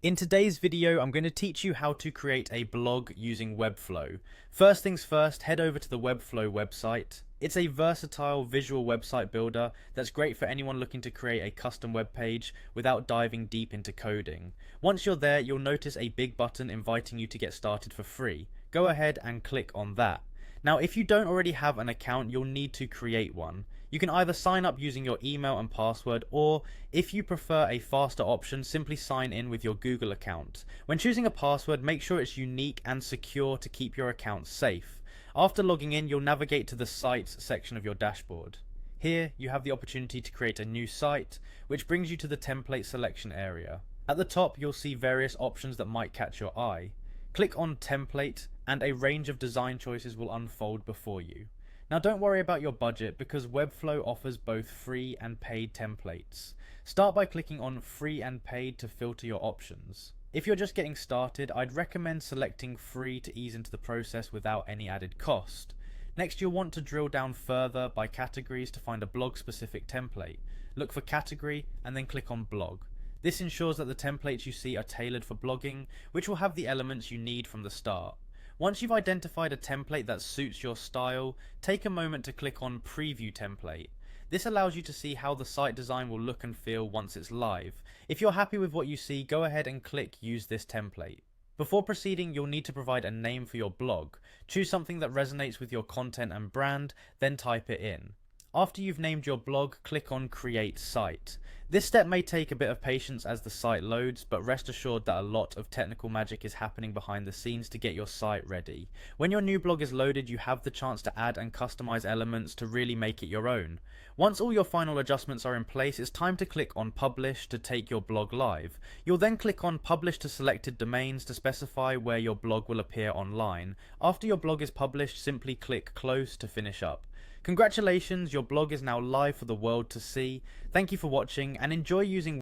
In today's video, I'm going to teach you how to create a blog using Webflow. First things first, head over to the Webflow website. It's a versatile visual website builder that's great for anyone looking to create a custom web page without diving deep into coding. Once you're there, you'll notice a big button inviting you to get started for free. Go ahead and click on that. Now, if you don't already have an account, you'll need to create one. You can either sign up using your email and password, or if you prefer a faster option, simply sign in with your Google account. When choosing a password, make sure it's unique and secure to keep your account safe. After logging in, you'll navigate to the Sites section of your dashboard. Here, you have the opportunity to create a new site, which brings you to the template selection area. At the top, you'll see various options that might catch your eye. Click on Template, and a range of design choices will unfold before you. Now don't worry about your budget because Webflow offers both free and paid templates. Start by clicking on Free and Paid to filter your options. If you're just getting started, I'd recommend selecting Free to ease into the process without any added cost. Next, you'll want to drill down further by categories to find a blog-specific template. Look for Category and then click on Blog. This ensures that the templates you see are tailored for blogging, which will have the elements you need from the start. Once you've identified a template that suits your style, take a moment to click on Preview Template. This allows you to see how the site design will look and feel once it's live. If you're happy with what you see, go ahead and click Use this template. Before proceeding, you'll need to provide a name for your blog. Choose something that resonates with your content and brand, then type it in. After you've named your blog, click on Create Site. This step may take a bit of patience as the site loads, but rest assured that a lot of technical magic is happening behind the scenes to get your site ready. When your new blog is loaded, you have the chance to add and customize elements to really make it your own. Once all your final adjustments are in place, it's time to click on Publish to take your blog live. You'll then click on Publish to selected domains to specify where your blog will appear online. After your blog is published, simply click Close to finish up. Congratulations, your blog is now live for the world to see. Thank you for watching and enjoy using